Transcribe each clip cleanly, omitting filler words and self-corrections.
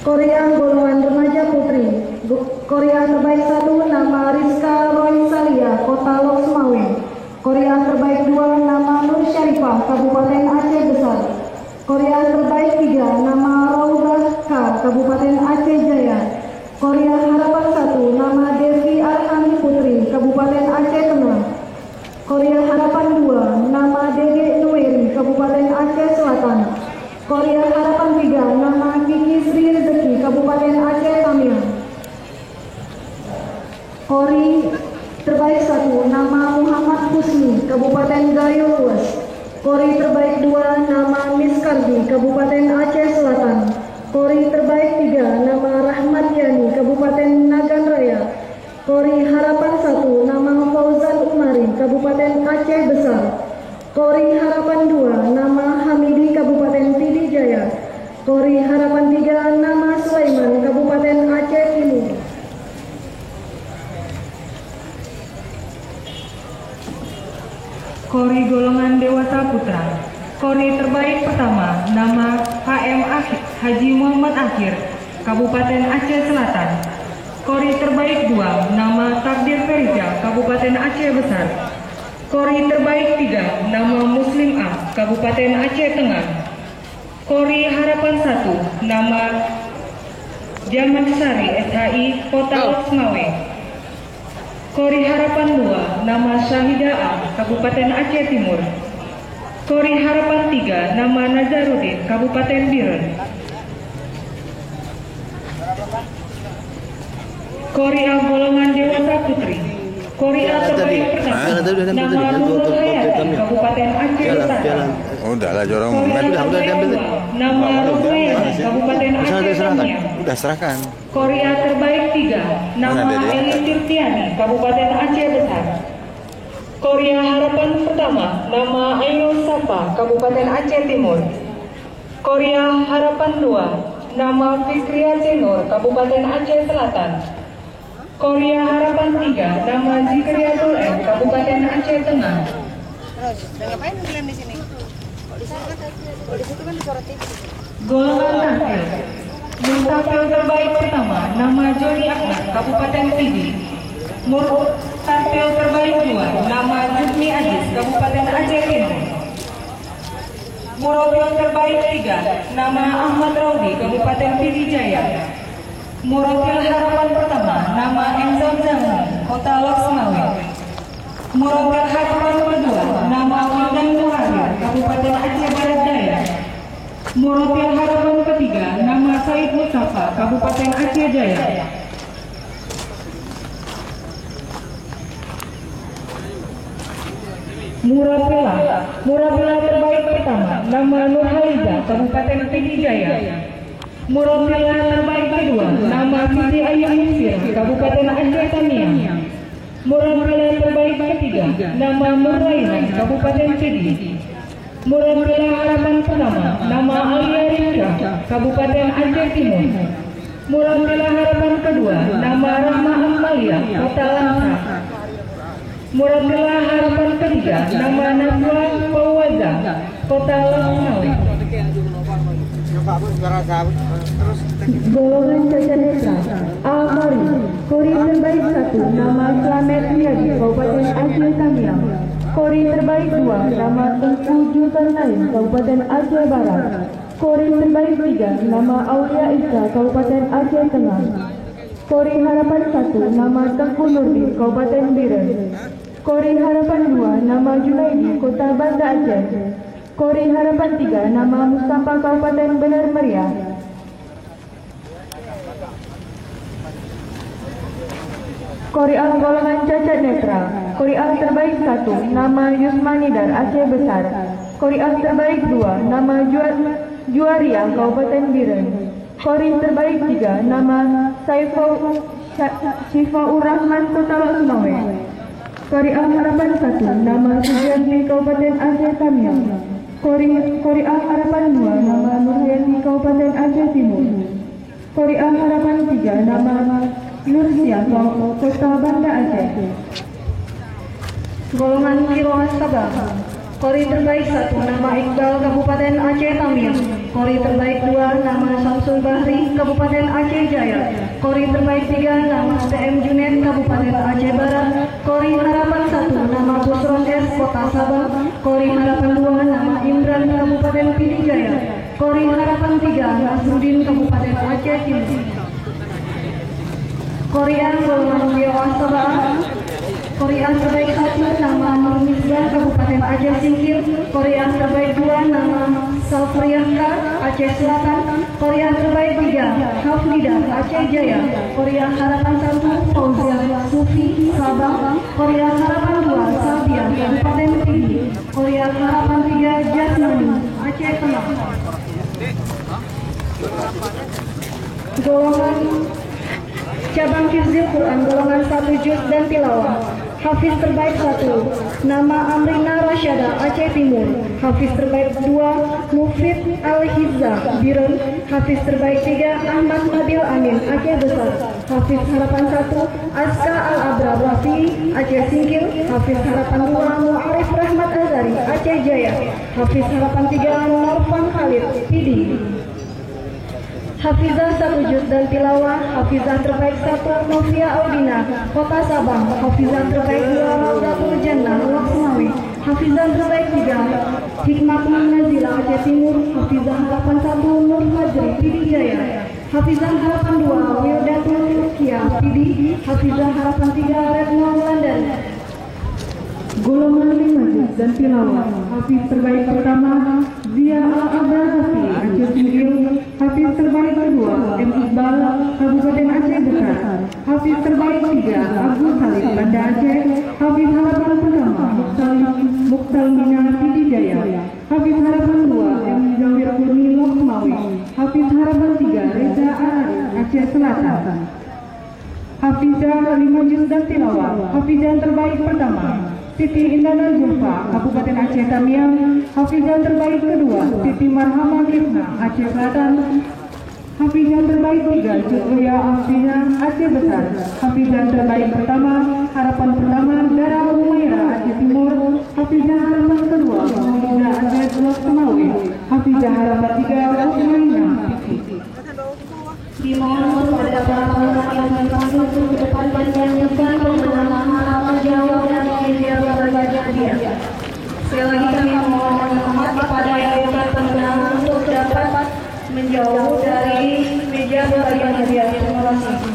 Korea golongan remaja putri. Korea terbaik 1 nama Rizka Roysalia, Kota Loksmawe. Korea terbaik 2 nama Nur Syarifah, Kabupaten Aceh Besar. Korea terbaik 3 nama Raubah K, Kabupaten Aceh Jaya. Korea harapan 1 nama Devi Arhani Putri, Kabupaten Aceh Tengah. Korea harapan 2 nama Dede Nueri, Kabupaten Aceh Selatan. Korea harapan 3 nama Kiki Sri Rezeki, Kabupaten Aceh Tamiang. Kori terbaik 1 nama Muhammad Husni, Kabupaten Gayo Luas. Kori terbaik 2 nama Miss Kardi, Kabupaten Aceh Selatan. Kori terbaik 3 nama Rahmat Yani, Kabupaten Nagan Raya. Kori harapan 1 nama Fauzan Umari, Kabupaten Aceh Besar. Kori harapan 2 nama Hamidi, Kabupaten Pidi Jaya. Kori harapan 3 nama Sulaiman, Kabupaten Aceh Timur. Kori golongan Dewata Putra. Kori terbaik pertama nama HM Haji Muhammad Akhir, Kabupaten Aceh Selatan. Kori terbaik 2 nama Takdir Ferija, Kabupaten Aceh Besar. Kori terbaik 3 nama Muslim A, Kabupaten Aceh Tengah. Kori harapan 1 nama Jaman Sari SHI, Kota Loksmawe. Kori harapan 2 nama Syahida A, Kabupaten Aceh Timur. Kori harapan 3 nama Nazarudin, Kabupaten Biren. Kori A golongan Dewata Putri. Kori A terbaik pertama nama Nurul Hayati, Kabupaten Aceh Selatan. Udah lah jorong. Kori A terbaik 2 nama Rusmayani, Kabupaten Aceh Tamiang. Udah serahkan. Kori A terbaik 3 nama Eli Tirtiani, Kabupaten Aceh Besar. Kori A harapan pertama nama Ainul Sapa, Kabupaten Aceh Timur. Kori A harapan 2 nama Fikria Cenur, Kabupaten Aceh Selatan. Kori A harapan 3 nama Zikriatul M, Kabupaten Aceh Tengah. Terus, ngapain kalian di sini? Kalau di situ kan disorot TV. Golongan tampil. Tampil terbaik pertama nama Joni Ahmad, Kabupaten Pidi. Tampil terbaik 2 nama Jufni Aziz, Kabupaten Aceh Timur. Murabil terbaik 3 nama Ahmad Raudi, Kabupaten Pidi Jaya. Murabbil harapan pertama nama Enzam Zaman, Kota Loksmawe. Murabbil harapan kedua nama Wildan Muhammad, Kabupaten Aceh Barat Daya. Murabbil harapan ketiga nama Said Mustafa, Kabupaten Aceh Jaya. Murabila terbaik pertama nama Nur Haliza, Kabupaten Pidi Jaya. Murabila terbaik kedua nama Siti Ayu Musfir, Kabupaten Aceh Tamiang. Murabila terbaik ketiga nama Muraihan, Kabupaten Pidi. Murabila harapan pertama nama Alia Rizka, Kabupaten Aceh Timur. Murabila harapan kedua nama Rahma Amalia, Kota Langsa. Murabila harapan ketiga nama Najwa Fawaza, Kota Loksmawe. Golongan cacat netra. Amari. Kori terbaik 1 nama Slamet Riyadi, Kabupaten Aceh Tamiang. Kori terbaik 2 nama Tengku Zulkarnain, Kabupaten Aceh Barat. Kori terbaik 3 nama Aulia Isa, Kabupaten Aceh Tengah. Kori harapan 1 nama Tengku Nurdin, Kabupaten Biren. Kori harapan 2 nama Junaidi, Kota Banda Aceh. Kori harapan 3 nama Mustafa, Kabupaten Benar Meriah. Kori A golongan cacat netra. Kori A terbaik 1 nama Yusmanidar, Aceh Besar. Kori A terbaik 2 nama Juaria, Kabupaten Biren. Kori terbaik 3 nama Syifaur Rahman, Kota Loksmawe. Kori A harapan 1 nama Sujianti, Kabupaten Aceh Tamiang. Kori A harapan 2 nama Nurhayati, Kabupaten Aceh Timur. Kori A harapan 3 nama Nursia, Kota Banda Aceh. Golongan Kiloan Sabah. Kori terbaik 1 nama Iqbal, Kabupaten Aceh Tamiang. Kori terbaik 2 nama Samsul Rasul Bahri, Kabupaten Aceh Jaya. Kori terbaik 3 nama TM Junet, Kabupaten Aceh Barat. Kori harapan 1 nama Busron S, Kota Sabah. Kori harapan 2 nama Imran, Kabupaten Pidijaya. Kori harapan 3 Nasruddin, Kabupaten Aceh Timur. Korea golongan Wiyawasabaa. Korea terbaik 1 nama Nur Misbah, Kabupaten Aceh Singkil. Korea terbaik 2 nama Safriyanka, Aceh Selatan. Korea terbaik 3 Haflidah, Aceh Jaya. Korea harapan 1 Fauzia Sufi, Sabang. Korea harapan 2 Sabia, Kabupaten Pidi. Korea harapan 3 Jasmani, Aceh Tengah. Golongan cabang Hifzil Quran golongan 1 juz dan tilawah. Hafiz terbaik 1 nama Amrina Rasyada, Aceh Timur. Hafiz terbaik 2 Mufid Al-Hizza, Biren. Hafiz terbaik 3 Ahmad Nabil Amin, Aceh Besar. Hafiz harapan 1 Aska Al-Abrar Rafi, Aceh Singkil. Hafiz harapan 2 Mu'arif Rahmat Azari, Aceh Jaya. Hafiz harapan 3 Norfan Khalid, Pidi. Hafizah 1 juz dan tilawah. Hafizah terbaik 1 Novia Audina, Kota Sabang. Hafizah terbaik 2 Raudatul Jannah, Loksmawi. Hafizah terbaik 3 Hikmatul Nazila, Aceh Timur. Hafizah harapan 1 Nur Fajri, Pidijaya. Hafizah harapan 2 Wildatul Rukia, Pidi. Hafizah harapan 3 Retno London. Golongan 5 juz dan tilawah. Hafiz terbaik pertama Zia Al-Abrahafi, Aceh Singkil. Hafiz terbaik kedua M. Iqbal, Kabupaten Aceh Besar. Hafiz terbaik 3 Abu Salib, Banda Aceh. Hafiz harapan pertama Mukhtal Mina, Pidijaya. Hafiz harapan 2 M. Zawir Kurni, Loksmawi. Hafiz harapan 3 Reza Arif, Aceh Selatan. Hafizah 5 juz dan tilawah. Hafizah terbaik pertama Siti Indana Zulfa, Kabupaten Aceh Tamiang. Hafizah terbaik kedua Siti Marhama Kifna, Aceh Selatan. Hafizah terbaik 3 Jutria Afina, Aceh Besar. Hafizah terbaik pertama harapan pertama Dara Umaira, Aceh Timur. Hafizah harapan kedua Maulida Aceh Loksmawi. Hafizah harapan 3 Umaina. Dimohon kepada para peserta yang dipanggil untuk ke depan dan menyanyikan kemenangan harapan Jawa dan media berbagai dia. Sekali lagi kami memohon maaf kepada yang bukan pengenangan untuk dapat menjauh dari meja berbagai media. Terima kasih.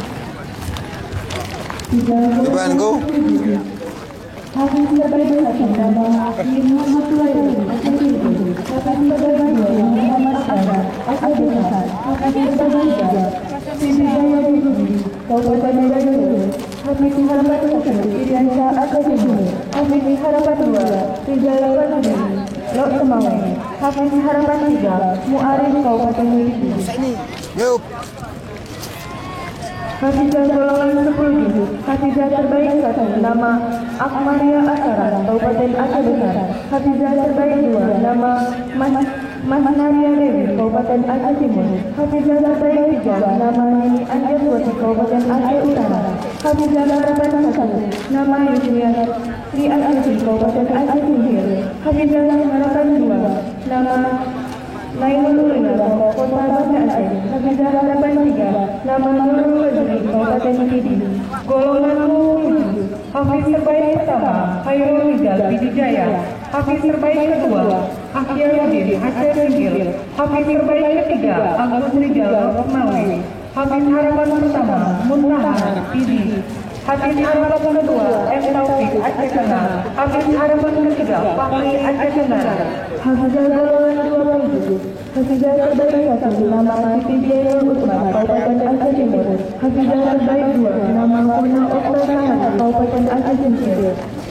Hafiz terbaik 1 nama Muhammad Sulairi, Aceh Timur. Hafiz terbaik 2 Muhammad Syahra, Aceh Besar. Hafiz terbaik 3 Siti Jaya Budi, Kabupaten Medan. Hafiz harapan 1 Iriansa, Aceh Timur. Hafiz harapan 2 Rijal Fadli, Loksmawi. Hafiz harapan 3 Mu'arif, Kabupaten Medan. Hafizah golongan 10 juz. Hafizah terbaik 1 nama Akmaria Asara, Kabupaten Aceh Besar. Hafizah terbaik 2 nama Mas Naria Dewi, Kabupaten Aceh Timur. Hafizah terbaik 3 nama Nini Anjaswati, Kabupaten Aceh Utara. Hafizah harapan 1 nama Yusrian Li Al-Asri, Kabupaten Aceh Singkil. Hafizah harapan 2 nama Lainul Ulama, Kota Banda Aceh. Hafizah harapan 3 nama Nurul Fajri, Kabupaten Pidi. Golongan 10 juz. Hafiz terbaik pertama Khairul Rizal, Pidijaya. Hafiz terbaik kedua Akhyaruddin, Aceh Singkil. Hafiz terbaik ketiga Agus Rizal, Loksmawi. Hafiz harapan pertama Muntahar, Pidi. Hafiz harapan kedua M. Taufik, Aceh Tengah. Hafiz harapan ketiga Fakri, Aceh Tenggara. Hafizah golongan 20 juz. Hafizah terbaik 1 nama Siti Jaya Utma, Kabupaten Aceh Timur. Hafizah terbaik 2 nama Kuna Oktasahan, Kabupaten Aceh Singkil.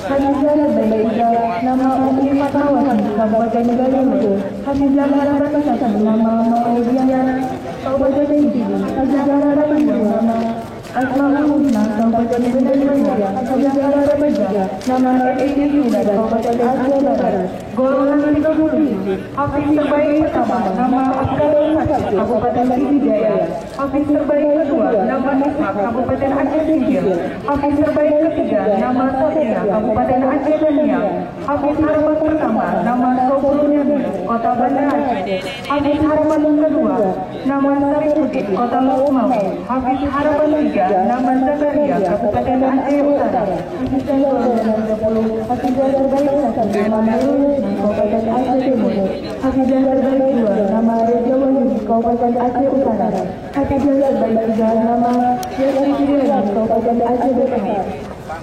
Hafizah terbaik 3 nama Umi Fatmawati, Kabupaten Galimanuk. Hafizah harapan 1 nama Maulidiana, Kabupaten Pidi. Hafizah harapan 2 nama Asmaul Husna, Kabupaten Medan Jaya. Hafizah harapan 3 nama Edi Hidayat, Kabupaten Aceh Barat. Golongan 30, Hafiz terbaik pertama nama Abdul Hakim, Kabupaten Pidijaya. Hafiz terbaik kedua nama Ishak, Kabupaten Aceh Tinggi. Hafiz terbaik ketiga nama Sabira, Kabupaten Aceh Tamiang. Hafiz harapan pertama nama Sobrun Yamil, Kota Banda Aceh. Hafiz harapan kedua nama Sarifudin, Kota Loksmawe. Hafiz harapan tiga nama Zakaria, Kabupaten Aceh Utara. Hafiz terbaik satu nama Nurul, Kabupaten Aceh Timur. Hafiz terbaik dua nama Reza Wahid, Kabupaten Aceh Utara. Hafiz terbaik tiga nama Yesi Firian, Kabupaten Aceh Besar.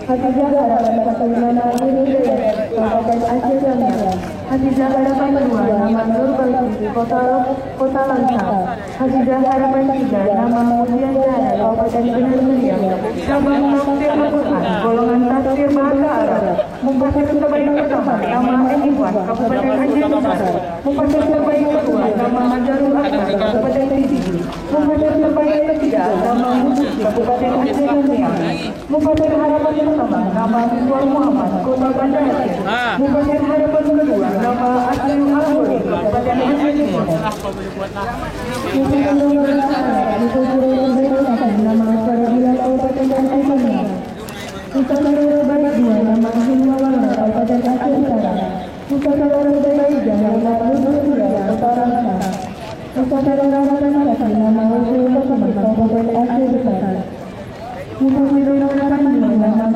Hafiz harapan satu nama Nurul Hidayat, Kabupaten Aceh Tamiang. Hafiz harapan dua nama Nur Baiti, Kota Langsa. Hafiz harapan tiga nama Mujian Zahra, Kabupaten Benar Meriam. Cabang tafsir Al-Quran, golongan tafsir bahasa Arab. Mufasir terbaik pertama nama Eniwan, Kabupaten Aceh Besar. Mufasir terbaik kedua nama Hajarul Akbar, Kabupaten Pidi. Mufasir terbaik ketiga nama Musuh, Kabupaten Aceh Tamiang. Mufasir harapan pertama nama Miswar Muhammad, Kota Banda Aceh. Mufasir harapan kedua nama Asli Al-Huri, Kabupaten Aceh Timur. Nama Sarabila, Kabupaten Aceh Tamiang. Mufasir terbaik dua nama Himawala, Kabupaten Aceh Utara. Mufasir terbaik tiga nama Lutfia, Kota Langsa. Mufasir harapan satu nama Rasul Muhammad, Kabupaten Aceh Besar. Mufasir harapan dua nama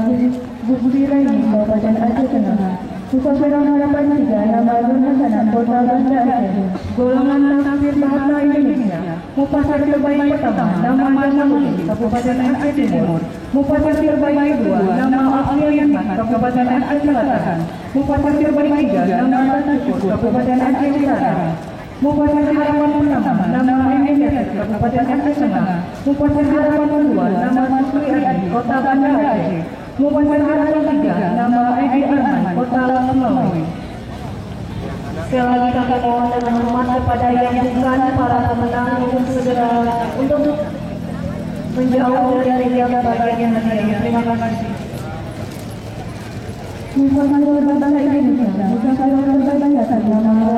Bukti Raini, Kabupaten Aceh Tengah. Mufasir harapan tiga nama Nur Hasanah, Kota Banda Aceh. Golongan tafsir bahasa Indonesia. Mufasir terbaik pertama nama Jamaluddin, Kabupaten Aceh Timur. Mufasir terbaik kedua nama Afriyani, Kabupaten Aceh Selatan. Mufasir terbaik tiga nama Tasukur, Kabupaten Aceh Utara. Mufasir harapan pertama nama Emin Yasir, Kabupaten Aceh Tengah. Mufasir harapan kedua nama Sukri Adi, Kota Banda Aceh. Mufasir harapan tiga nama Edi Arman, Kota Loksmawe. Sekali lagi kami mohon dengan hormat kepada yang bukan para pemenang untuk segera untuk menjauh dari meja bagian hadiah. Terima kasih. Mufasir berbahasa Indonesia. Mufasir berbahasa nama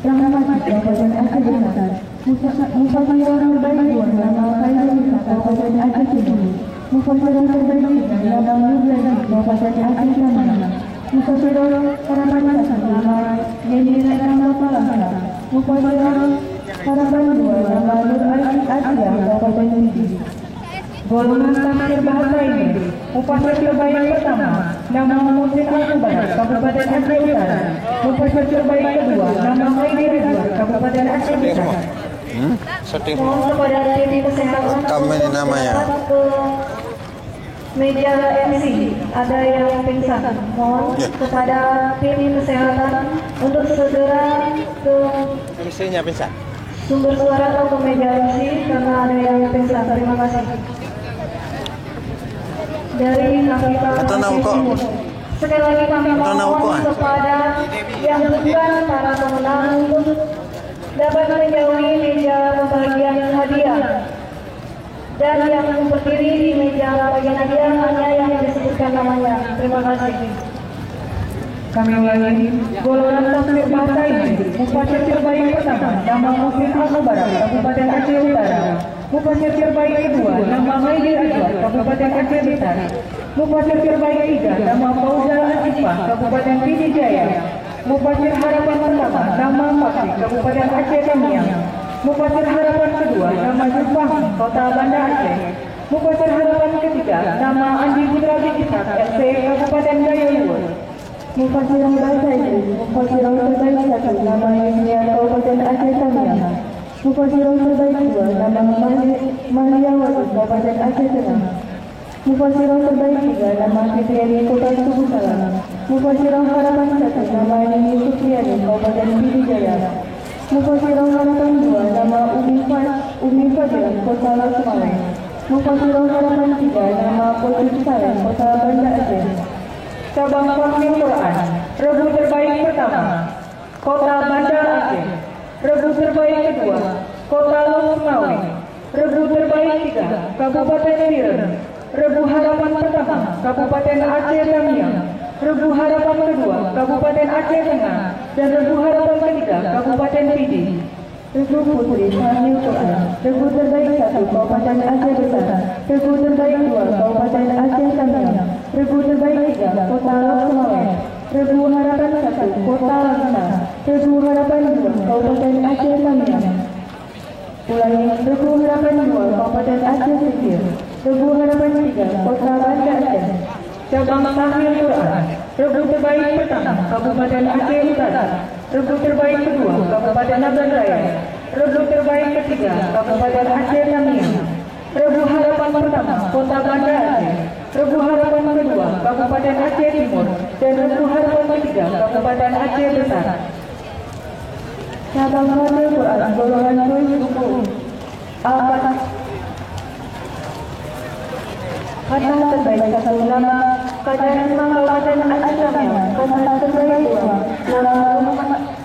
Rahmat, Kabupaten Aceh Besar. Mufasir terbaik dua nama Khairul Nisa, Kabupaten Aceh Timur. Mufasir terbaik tiga nama Nurul, Kabupaten Aceh Tamiang. Mufasir harapan satu nama Yeni Rama Palangka. Mufasir harapan dua nama Nur Asia, Kabupaten Pidi. Golongan tafsir bahasa Inggris. Mufasir terbaik pertama nama Muhsin Al-Kubar, Kabupaten Aceh Utara. Mufasir terbaik kedua nama Maidi Ridwan, Kabupaten Aceh Besar. Sedih. Mohon kepada tim kesehatan Kamu ini namanya. ke meja MC, ada yang pingsan. Mohon kepada tim kesehatan untuk segera ke MC-nya bisa. sumber suara atau ke meja MC karena ada yang pingsan. Terima kasih. Dari Kapital Atau Nauko. Sekali lagi kami Atau Nauko, mohon kepada yang bukan para pemenang untuk dapat menjauhi meja pembagian hadiah. Dan yang berdiri di meja pembagian hadiah hanya yang disebutkan namanya. Terima kasih. Kami ulangi, golongan tafsir bahasa Inggris. Mufasir terbaik pertama nama Muhsin Al-Kubar, Kabupaten Aceh Utara. Mufasir terbaik kedua nama Maidi Ridwan, Kabupaten Aceh Besar. Mufasir terbaik tiga nama Fauzal Asifah, Kabupaten Pidijaya. Mufasir harapan pertama nama Fakri, Kabupaten Aceh Tamiang. Mufasir harapan kedua nama Zulfahmi, Kota Banda Aceh. Mufasir harapan ketiga nama Andi Putra bin Ishak, SC, Kabupaten Gayo. Mufasir bahasa Inggris. Mufasir terbaik satu nama Yenia, Kabupaten Aceh Tamiang. Mufasir terbaik dua nama Mahyawati, Kabupaten Aceh Tengah. Mufasir terbaik tiga nama Fitriani, Kota Subuh Salam. Mufasir harapan satu nama Nini Supriyani, Kabupaten Pidijaya. Mufasir harapan dua nama Umi Fadilah, Kota Loksmawe. Mufasir harapan tiga nama Putri Sayang, Kota Banda Aceh. Cabang tafsir Quran. Rebu terbaik pertama Kota Banda Aceh. Rebu terbaik kedua Kota Loksmawe. Rebu terbaik tiga Kabupaten Biren. Rebu harapan pertama Kabupaten Aceh Tamiang. Regu Harapan kedua Kabupaten Aceh Tengah dan Regu Harapan ketiga Kabupaten Pidi. Regu Putri Hamil Quran, Regu terbaik 1 Kabupaten Aceh Besar, Regu terbaik 2 Kabupaten Aceh Tamiang, Regu terbaik 3 Kota Lok Semawe, Regu Harapan 1 Kota Laguna, Regu Harapan 2 Kabupaten Aceh Tamiang. Ulangi, Regu Harapan 2 Kabupaten Aceh Sisir, Regu Harapan 3 Kota Banda Aceh. Cabang Tahmil Quran, Regu terbaik pertama Kabupaten Aceh Utara, Regu terbaik kedua Kabupaten Nagan Raya, Regu terbaik ketiga Kabupaten Aceh Tamiang, Regu Harapan pertama Kota Banda Aceh, Regu Harapan kedua Kabupaten Aceh Timur, dan Regu Harapan ketiga Kabupaten Aceh Besar. Cabang Hamil Quran golongan kuis buku kata terbaik 1 nama Kajian Kabupaten Aceh Tamiang, kata terbaik 2 nama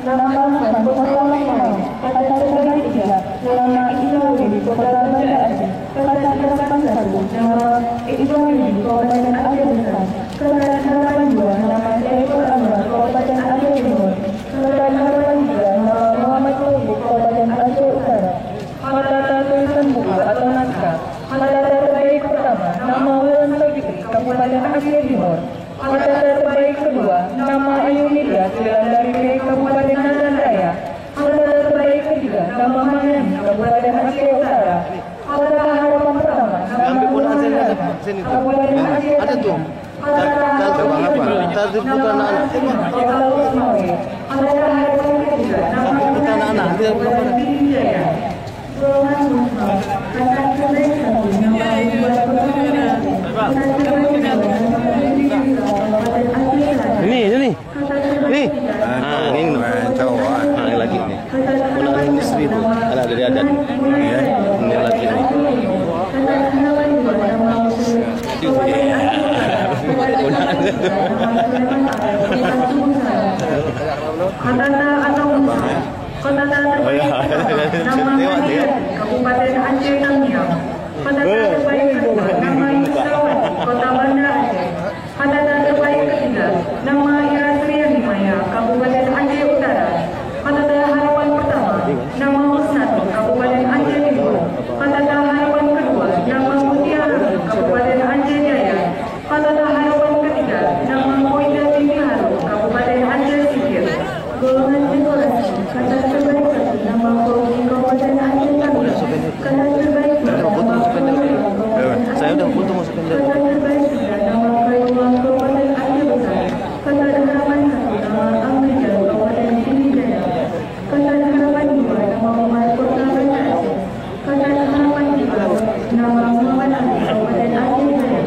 Kota Lok, kata terbaik 3 nama Ibrahim Kota Banda Aceh, kata harapan 1 nama Ibrahim Kabupaten Aceh Besar, kata harapan 2 nama Saiful Anwar Kabupaten Aceh Timur, kata harapan 3 nama Muhammad Lubuk Kabupaten Aceh Utara. Kata tulisan buku atau naskah. Kata terbaik pertama nama Wulan Sabitri Kabupaten Aceh Timur. Kata terbaik kedua nama Ayu Nida dari Kabupaten Nagan Raya. Kata terbaik ketiga nama Mahyani Kabupaten Aceh Utara. Kata harapan pertama nama Kabupaten Aceh Ada tuh. Cabang apa? Tadi bukan anak. Kota Lok Semawe. Kata harapan ketiga nama Bukan anak. Dia bukan. Jaya. Ini. Nih. Ah, ini cowok. Ah, ini lagi nih. Pulang istri itu. Ada dari adat. Ya. Ini lagi nih. Kota terbaik nama Kabupaten Aceh Tamiang. Kota terbaik kedua nama Yusawan Kota Banda Aceh. Kota terbaik ketiga nama Irasri Himaya Kabupaten Aceh Utara. Kota harapan pertama nama Musnatu Kabupaten Aceh Timur. Kota harapan kedua nama Mutiara Kabupaten Aceh Jaya. Kota harapan ketiga nama Koida Binti Haru Kabupaten Aceh Sisir. Golongan dekorasi, kata terbaik 1 nama Kogi Kabupaten Aceh Tamiang, kata terbaik 2 nama Saya udah foto masukin kata terbaik 3 nama Kayuang Kabupaten Aceh Besar, kata harapan 1 nama Amrijan Kabupaten Pidijaya, kata harapan 2 nama Umar Kota Banda Aceh, kata harapan 3 nama Muhammad Ali Kabupaten Aceh Jaya.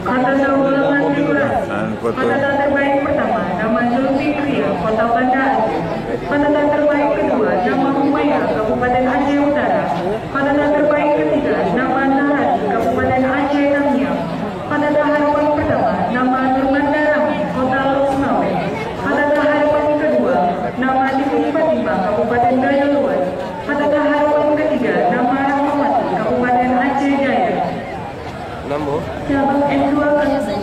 Kata golongan dekorasi. Kata terbaik pertama nama Zulfikria Kota Banda Aceh. Kata terbaik kedua nama Humayah Kabupaten Aceh Utara. Kata terbaik ketiga nama Naradi Kabupaten Aceh Tamiang. Kata harapan pertama nama Nurmanda Rahmi Kota Lok Semawe. Kata harapan kedua nama Dipuni Fatimah Kabupaten Daya Luas. Kata harapan ketiga nama Rahmawati Kabupaten Aceh Jaya. Nambah. Cabang M2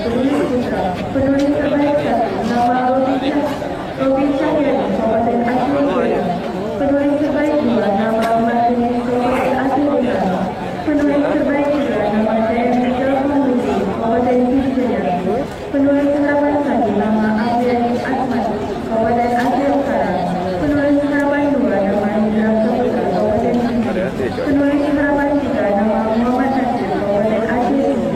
penulis putra, penulis terbaik 1 nama Robin Cahyadi Kabupaten Aceh Utara, penulis terbaik 2 nama Martini Kabupaten Aceh Utara, penulis terbaik 3 nama Sayan Rizal Manusi Kabupaten Pidijaya, penulis harapan 1 nama Apriani Asmat Kabupaten Aceh Utara, penulis harapan 2 nama Indra Saputra Kabupaten Pidi, penulis harapan 3 nama Muhammad Nasir Kabupaten Aceh Timur.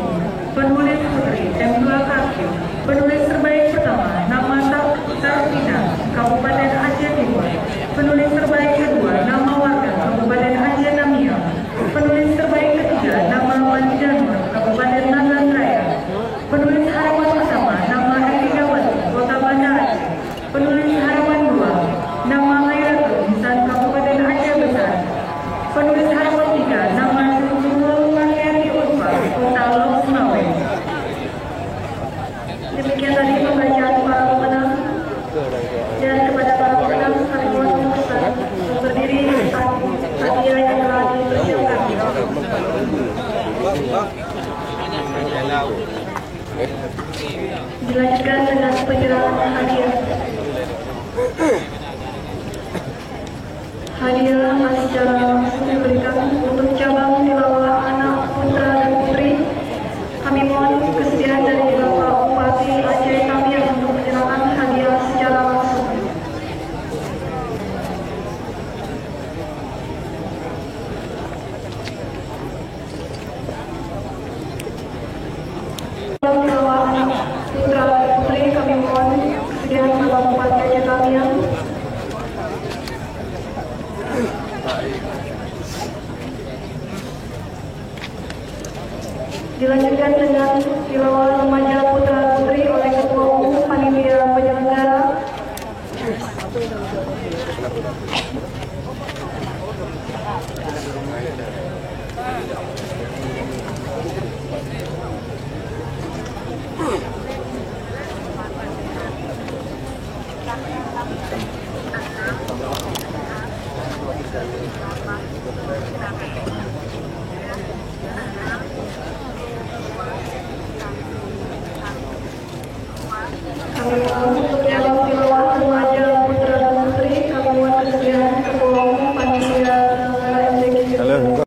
Penulis putri M2 Kakyu. Penulis terbaik pertama nama Tarfina Kabupaten Aceh Timur. Penulis terbaik kedua nama Warga Kabupaten Aceh Tamiang. Penulis terbaik ketiga nama Wali Janur Kabupaten Nagan Raya. Penulis harapan pertama nama Erika Wati Kota Banda Aceh. Penulis harapan 2 nama Khairatul Insan Kabupaten Aceh Besar. Penulis harapan 3 nama Susunul Mariani Urfa Kota Lok Semawe. Demikian tadi pembacaan para pemenang. Dan kepada para pemenang kami mohon berdiri hadiah yang telah dipersiapkan. Dilanjutkan hadiah. Hadiah secara langsung diberikan untuk cabang tilawah anak putra dan putri. Kami mohon kesediaan dari Bapak Bupati Aceh Tamiang untuk menyerahkan hadiah secara langsung. Tilawah anak putra dan putri, kami mohon kesediaan Bapak Bupati Aceh Tamiang. Dilanjutkan dengan tilawah remaja putra putri oleh Ketua Umum Panitia Penyelenggara.